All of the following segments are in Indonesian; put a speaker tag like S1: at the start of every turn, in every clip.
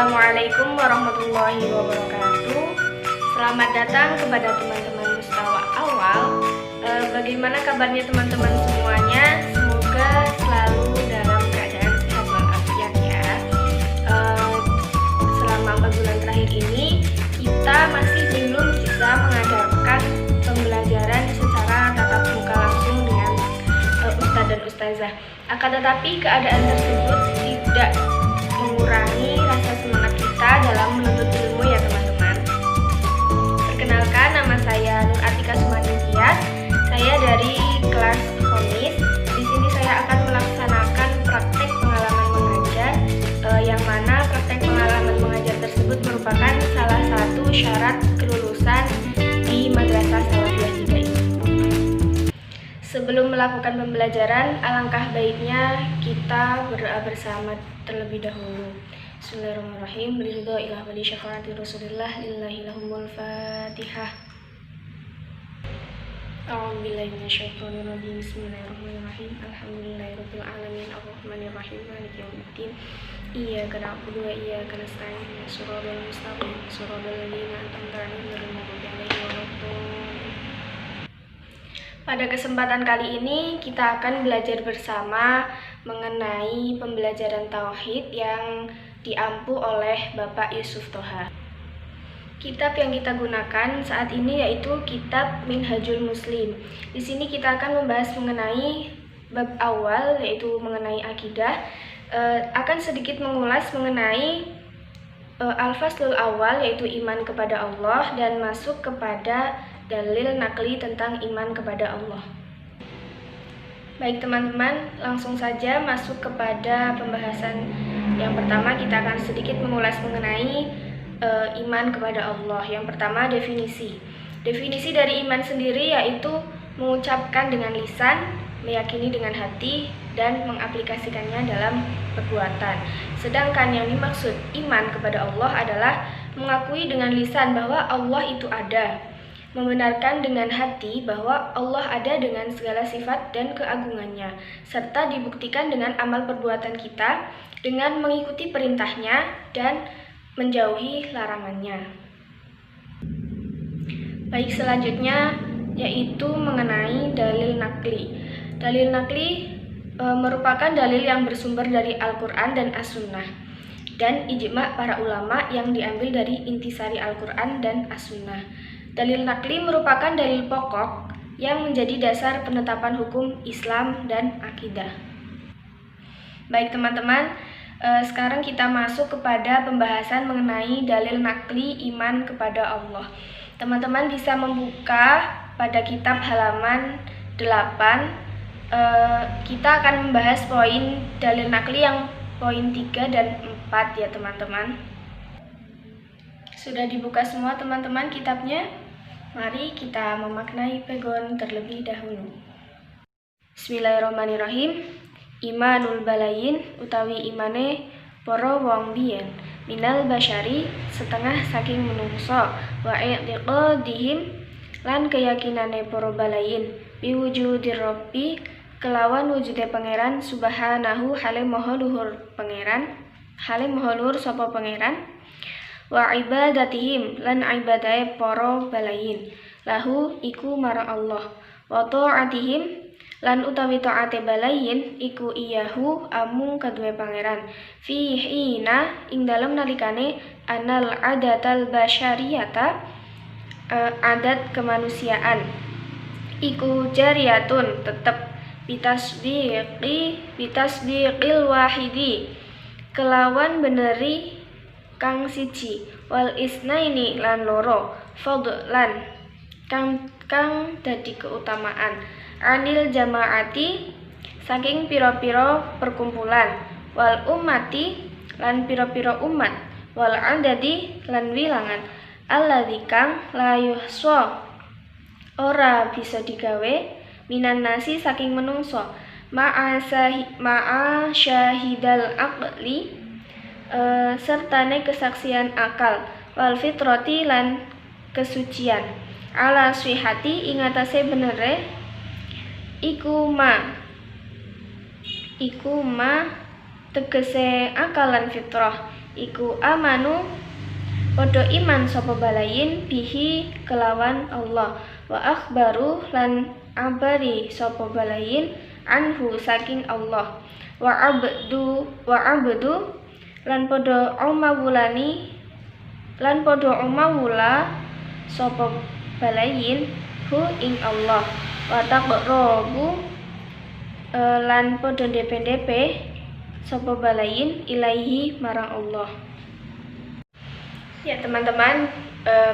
S1: Assalamualaikum warahmatullahi wabarakatuh. Selamat datang kepada teman-teman Mustawa Awal. Bagaimana kabarnya teman-teman semuanya? Semoga selalu dalam keadaan sehat walafiat ya. Selama 4 bulan terakhir ini kita masih belum bisa mengajarkan pembelajaran secara tatap muka langsung dengan ustadz dan ustazah. Akan tetapi keadaan tersebut tidak mengurangi rasa semangat kita dalam menuntut ilmu ya teman-teman. Perkenalkan, nama saya Nur Atika Sumaningtyas. Saya dari kelas Komis. Di sini saya akan melaksanakan praktek pengalaman mengajar, yang mana praktek pengalaman mengajar tersebut merupakan salah satu syarat kelulusan di Madrasah Salafiyah 3 ini. Sebelum melakukan pembelajaran, alangkah baiknya kita berdoa bersama terlebih dahulu. Bismillahirrahmanirrahim. Biridho ilah wali syafaati Rasulillah lillahi lahumul Fatihah. A'udzubillahi minasyaitonir rajim. Bismillahirrahmanirrahim. Alhamdulillahirabbil alamin arrahmanirrahim maliki yaumiddin. Iyyaka na'budu wa iyyaka nasta'in. Shiratal mustaqim. Shiratal ladzina an'amta 'alaihim ghairil maghdubi 'alaihim waladdallin. Pada kesempatan kali ini kita akan belajar bersama mengenai pembelajaran tauhid yang diampu oleh Bapak Yusuf Thoha. Kitab yang kita gunakan saat ini yaitu kitab Minhajul Muslim. Di sini kita akan membahas mengenai bab awal yaitu mengenai akidah. Akan sedikit mengulas mengenai al-faslul awal yaitu iman kepada Allah dan masuk kepada dalil nakli tentang iman kepada Allah. Baik teman-teman, langsung saja masuk kepada pembahasan yang pertama. Kita akan sedikit mengulas mengenai iman kepada Allah. Yang pertama, definisi. Definisi dari iman sendiri yaitu mengucapkan dengan lisan, meyakini dengan hati, dan mengaplikasikannya dalam perbuatan. Sedangkan yang dimaksud iman kepada Allah adalah mengakui dengan lisan bahwa Allah itu ada, membenarkan dengan hati bahwa Allah ada dengan segala sifat dan keagungannya, serta dibuktikan dengan amal perbuatan kita dengan mengikuti perintahnya dan menjauhi larangannya. Baik, selanjutnya yaitu mengenai dalil nakli. Dalil nakli merupakan dalil yang bersumber dari Al-Quran dan As-Sunnah dan ijma' para ulama yang diambil dari intisari Al-Quran dan As-Sunnah. Dalil nakli merupakan dalil pokok yang menjadi dasar penetapan hukum Islam dan akidah. Baik teman-teman, sekarang kita masuk kepada pembahasan mengenai dalil nakli iman kepada Allah. Teman-teman bisa membuka pada kitab halaman 8. Kita akan membahas poin dalil nakli yang poin 3 dan 4 ya teman-teman. Sudah dibuka semua teman-teman kitabnya? Mari kita memaknai pegon terlebih dahulu. Bismillahirrahmanirrahim. Imanul balayin utawi imane para wong biyen minal basyari setengah saking menungso wa i'tiqadihim lan keyakinane para balayin biwujudir rabbi kelawan wujude pangeran subhanahu hale maha luhur pangeran hale maha luhur sapa pangeran wa ibadatihim lan ibadahe para balayin lahu iku marang Allah wa ta'atihim lan utawi taate balayin iku iyahu amung kaduwe pangeran fi hina ing dalem nalikane anal adatal basyariyata adat kemanusiaan iku jariyatun tetep bitasdiqil wahidi kelawan beneri kang siji wal isnaini lan loro fadlan kang dadi keutamaan anil jamaati saking pira-pira perkumpulan wal ummati lan pira-pira umat wal adadi lan wilangan alladzi kang la yuhsa ora bisa digawe minan nasi saking menungso ma'a syahidal aqli sertane kesaksian akal wal fitrati lan kesucian ala swihati ing atase benere iku ma tegese akalan fitrah iku amanu padha iman sapa balayin bihi kelawan Allah, wa akhbaru lan abari sapa balayin anhu saking Allah, wa abdu lan padha umawula sapa balayin hu ing Allah, wa taqrabu lan padha ndepe-ndepe sapa balayin ilaihi marang Allah. Ya teman-teman,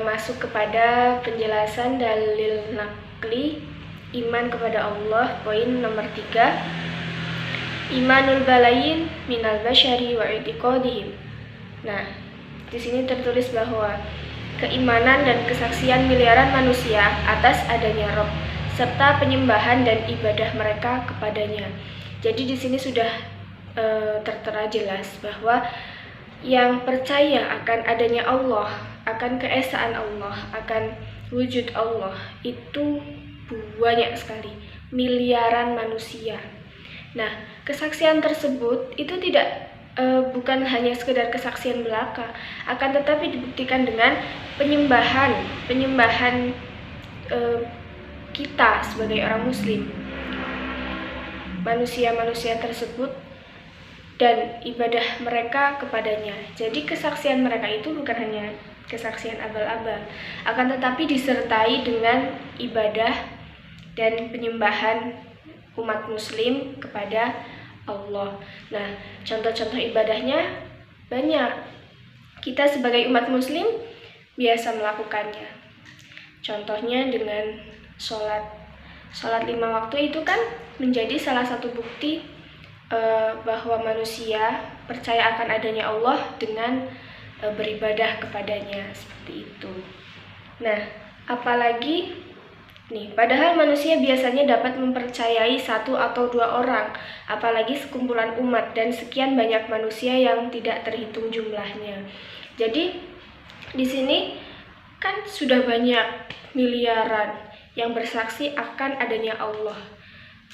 S1: masuk kepada penjelasan dalil nakli iman kepada Allah, poin nomor 3. Imanul balayin minal basyari wa i'tiqadihim. Nah, di sini tertulis bahwa keimanan dan kesaksian miliaran manusia atas adanya Rabb serta penyembahan dan ibadah mereka kepadanya. Jadi di sini sudah tertera jelas bahwa yang percaya akan adanya Allah, akan keesaan Allah, akan wujud Allah itu banyak sekali, miliaran manusia. Nah, kesaksian tersebut itu bukan hanya sekedar kesaksian belaka, akan tetapi dibuktikan dengan penyembahan kita sebagai orang Muslim, manusia-manusia tersebut, dan ibadah mereka kepadanya. Jadi kesaksian mereka itu bukan hanya kesaksian abal-abal, akan tetapi disertai dengan ibadah dan penyembahan umat Muslim kepada Allah. Nah, contoh-contoh ibadahnya banyak. Kita sebagai umat Muslim biasa melakukannya. Contohnya dengan sholat 5 waktu itu kan menjadi salah satu bukti bahwa manusia percaya akan adanya Allah dengan beribadah kepadanya, seperti itu. Nah, apalagi padahal manusia biasanya dapat mempercayai 1 atau 2 orang, apalagi sekumpulan umat dan sekian banyak manusia yang tidak terhitung jumlahnya. Jadi di sini kan sudah banyak miliaran yang bersaksi akan adanya Allah.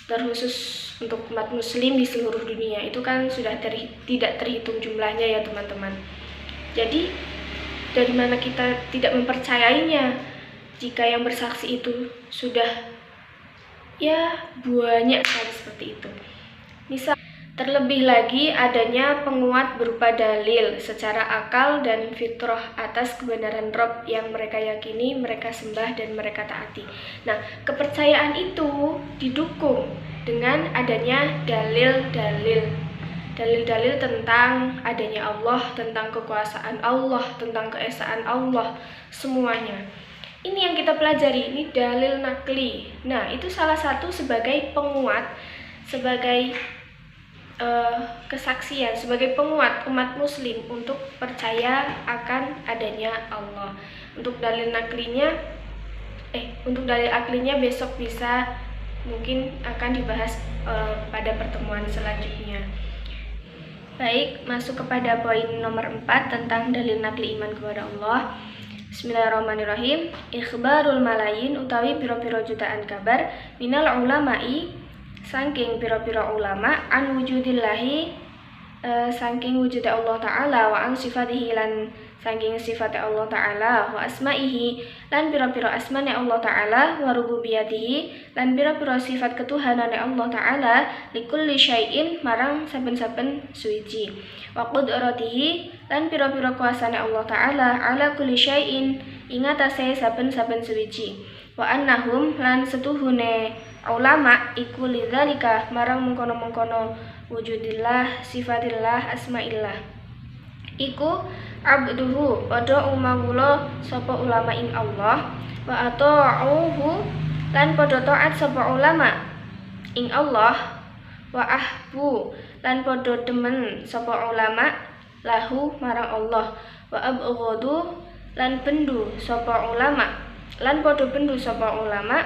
S1: Terkhusus untuk umat Muslim di seluruh dunia itu kan sudah tidak terhitung jumlahnya ya teman-teman. Jadi dari mana kita tidak mempercayainya jika yang bersaksi itu sudah banyak sekali seperti itu. Misal, terlebih lagi adanya penguat berupa dalil secara akal dan fitrah atas kebenaran Rabb yang mereka yakini, mereka sembah dan mereka taati. Nah, kepercayaan itu didukung dengan adanya dalil-dalil tentang adanya Allah, tentang kekuasaan Allah, tentang keesaan Allah, semuanya. Ini yang kita pelajari, ini dalil nakli. Nah, itu salah satu sebagai penguat, sebagai kesaksian, sebagai penguat umat Muslim untuk percaya akan adanya Allah. Untuk dalil aklinya besok mungkin akan dibahas pada pertemuan selanjutnya. Baik, masuk kepada poin nomor 4 tentang dalil nakli iman kepada Allah. Bismillahirrahmanirrahim. Ikhbarul malayin utawi piro-piro jutaan kabar minal ulama'i saking piro-piro ulama an wujudillahi saking wujud Allah Ta'ala wa an sifatihi lan saking sifat Allah Ta'ala wa asma'ihi lan piro-piro asmane Allah Ta'ala wa rububiyatihi lan piro-piro sifat ketuhanane Allah Ta'ala likulli syai'in marang saben-saben suci wa qudratihi lan piro-piro kuasane Allah Ta'ala ala kulli syai'in ingatase saben-saben suci wa annahum lan setuhune ulama iku lidzalika marang mengkono-mengkono wujudillah sifatillah asmaillah iku abduhu padha umawula sapa ulama ing Allah wa ata'uhu lan padha taat sapa ulama ing Allah wa ahbu lan padha demen sapa ulama lahu marang Allah wa abghadu lan bendu sapa ulama lan padha bendu sapa ulama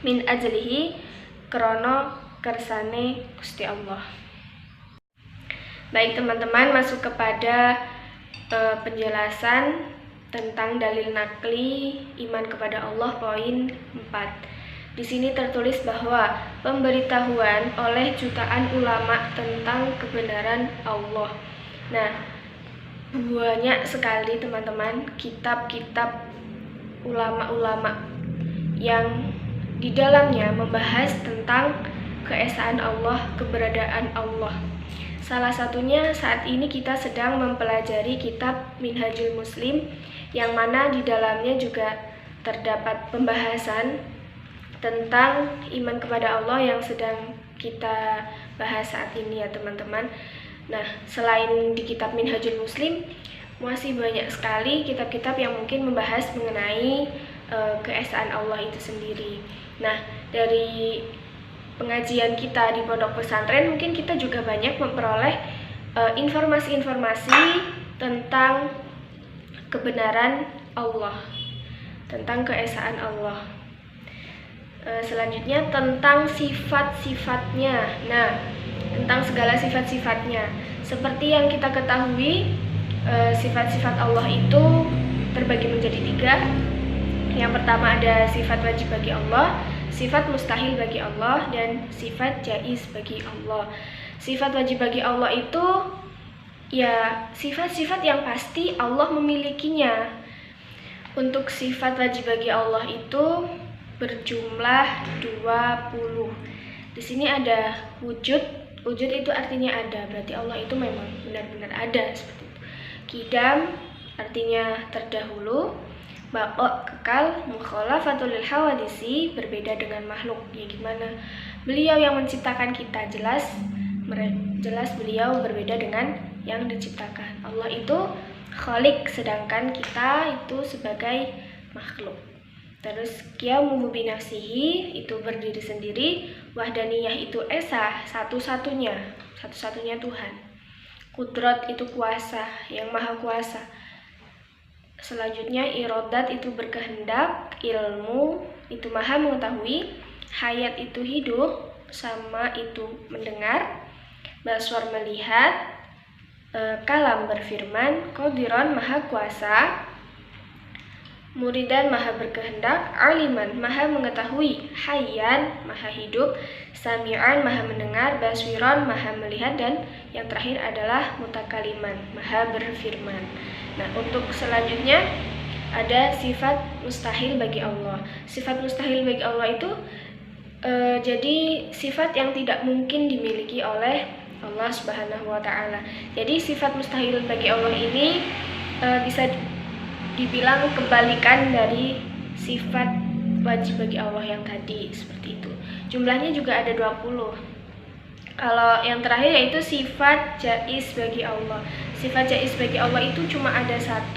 S1: min ajlihi krana kersane Gusti Allah. Baik teman-teman, masuk kepada penjelasan tentang dalil nakli iman kepada Allah poin 4. Di sini tertulis bahwa pemberitahuan oleh jutaan ulama tentang kebenaran Allah. Nah, Banyak sekali teman-teman kitab-kitab ulama-ulama yang di dalamnya membahas tentang keesaan Allah, keberadaan Allah. Salah satunya saat ini kita sedang mempelajari kitab Minhajul Muslim, yang mana di dalamnya juga terdapat pembahasan tentang iman kepada Allah yang sedang kita bahas saat ini ya teman-teman. Nah, selain di kitab Minhajul Muslim, masih banyak sekali kitab-kitab yang mungkin membahas mengenai keesaan Allah itu sendiri. Nah, dari pengajian kita di pondok pesantren mungkin kita juga banyak memperoleh informasi-informasi tentang kebenaran Allah, tentang keesaan Allah. Selanjutnya tentang sifat-sifatnya. Nah, tentang segala sifat-sifatnya. Seperti yang kita ketahui, sifat-sifat Allah itu terbagi menjadi 3. Yang pertama ada sifat wajib bagi Allah, sifat mustahil bagi Allah, dan sifat jaiz bagi Allah. Sifat wajib bagi Allah itu ya sifat-sifat yang pasti Allah memilikinya. Untuk sifat wajib bagi Allah itu berjumlah 20. Di sini ada wujud. Wujud itu artinya ada, berarti Allah itu memang benar-benar ada seperti itu. Qidam artinya terdahulu, baqa kekal, mukhalafatul lil hawadisi berbeda dengan makhluk. Ya gimana? Beliau yang menciptakan kita, jelas beliau berbeda dengan yang diciptakan. Allah itu khalik, sedangkan kita itu sebagai makhluk. Terus qiyamuhu binafsihi itu berdiri sendiri, wahdaniyah itu esa, satu-satunya Tuhan. Qudrat itu kuasa, yang maha kuasa. Selanjutnya irodat itu berkehendak, ilmu itu maha mengetahui, hayat itu hidup, sama itu mendengar, baswar melihat, kalam berfirman, qadiran maha kuasa, muridan maha berkehendak, aliman maha mengetahui, hayyan maha hidup, sami'an maha mendengar, baswiran maha melihat, dan yang terakhir adalah mutakaliman maha berfirman. Nah, untuk selanjutnya ada sifat mustahil bagi Allah. Sifat mustahil bagi Allah itu jadi sifat yang tidak mungkin dimiliki oleh Allah Subhanahu wa Ta'ala. Jadi sifat mustahil bagi Allah ini bisa dibilang kebalikan dari sifat wajib bagi Allah yang tadi, seperti itu. Jumlahnya juga ada 20. Kalau yang terakhir yaitu sifat jaiz bagi Allah. Sifat jaiz bagi Allah itu cuma ada 1.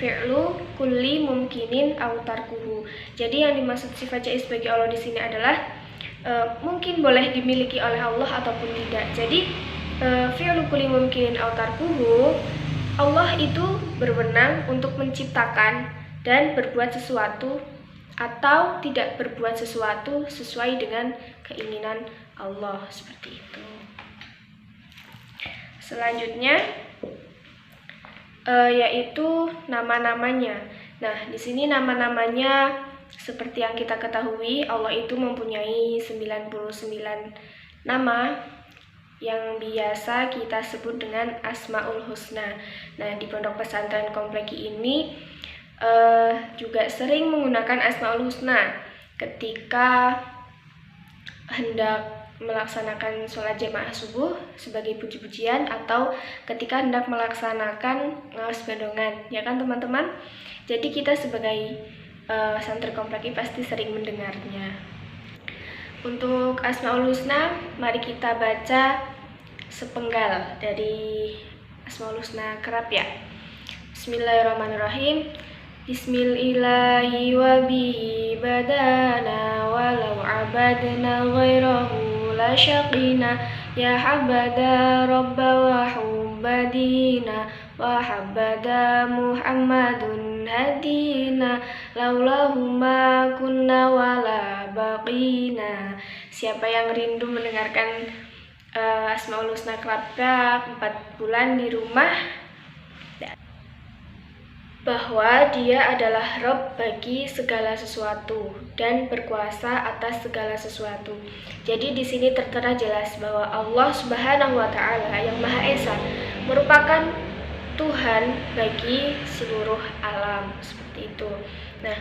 S1: Fi'lu kulli mumkinin aw tarkuhu. Jadi yang dimaksud sifat jaiz bagi Allah di sini adalah mungkin boleh dimiliki oleh Allah ataupun tidak. Jadi fi'lu kulli mumkinin aw tarkuhu, Allah itu berwenang untuk menciptakan dan berbuat sesuatu atau tidak berbuat sesuatu sesuai dengan keinginan Allah, seperti itu. Selanjutnya yaitu nama-namanya. Nah, di sini nama-namanya seperti yang kita ketahui, Allah itu mempunyai 99 nama yang biasa kita sebut dengan Asmaul Husna. Nah, di Pondok Pesantren Kompleki ini juga sering menggunakan Asmaul Husna ketika hendak melaksanakan sholat jamaah subuh sebagai puji-pujian atau ketika hendak melaksanakan ngawas bandongan, ya kan teman-teman? Jadi kita sebagai santri komplek ini pasti sering mendengarnya. Untuk Asmaul Husna, mari kita baca sepenggal dari Asmaul Husna kerap ya. Bismillahirrahmanirrahim. Bismillahi wa bihi badana walau abadna ghairahu la syaqina ya habada rabba wa hubbadina wa habada Muhammadun hadina laulahu ma kunna wala baqina. Siapa yang rindu mendengarkan Asmaul Husna kerap 4 bulan di rumah, bahwa Dia adalah Rabb bagi segala sesuatu dan berkuasa atas segala sesuatu. Jadi di sini tertera jelas bahwa Allah Subhanahu wa Ta'ala yang Maha Esa merupakan Tuhan bagi seluruh alam, seperti itu. Nah,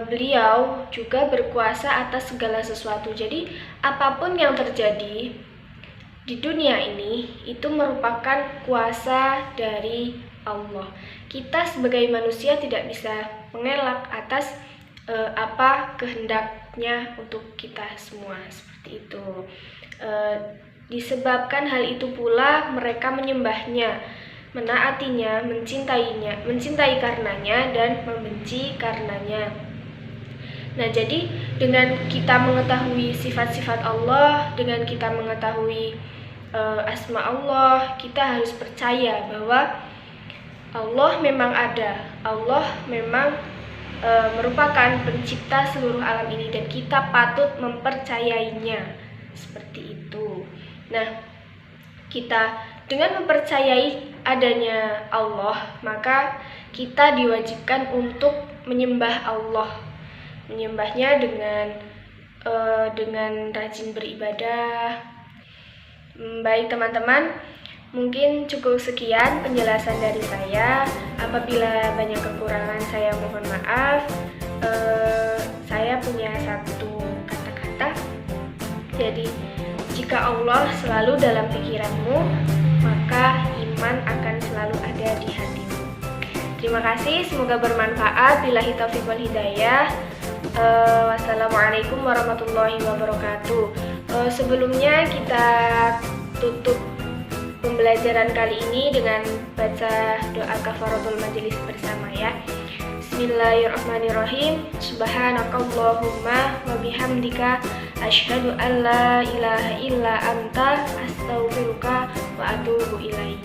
S1: beliau juga berkuasa atas segala sesuatu. Jadi apapun yang terjadi di dunia ini itu merupakan kuasa dari Allah. Kita sebagai manusia tidak bisa mengelak atas apa kehendaknya untuk kita semua, seperti itu. Disebabkan hal itu pula mereka menyembahnya, menaatinya, mencintai karenanya, dan membenci karenanya. Nah, jadi dengan kita mengetahui sifat-sifat Allah, dengan kita mengetahui asma Allah, kita harus percaya bahwa Allah memang ada, Allah memang merupakan pencipta seluruh alam ini, dan kita patut mempercayainya, seperti itu. Nah, kita dengan mempercayai adanya Allah, maka kita diwajibkan untuk menyembah Allah, menyembahnya dengan rajin beribadah. Baik teman-teman, mungkin cukup sekian penjelasan dari saya. Apabila banyak kekurangan, saya mohon maaf. Saya punya satu kata-kata. Jadi, jika Allah selalu dalam pikiranmu, maka iman akan selalu ada di hatimu. Terima kasih, semoga bermanfaat. Billahi taufiq wal hidayah. Wassalamualaikum warahmatullahi wabarakatuh. Sebelumnya kita tutup pembelajaran kali ini dengan baca doa kafaratul majelis bersama ya. Bismillahirrahmanirrahim. Subhanakallahumma wa bihamdika asyhadu an la ilaha illa anta astaghfiruka wa atubu ilaik.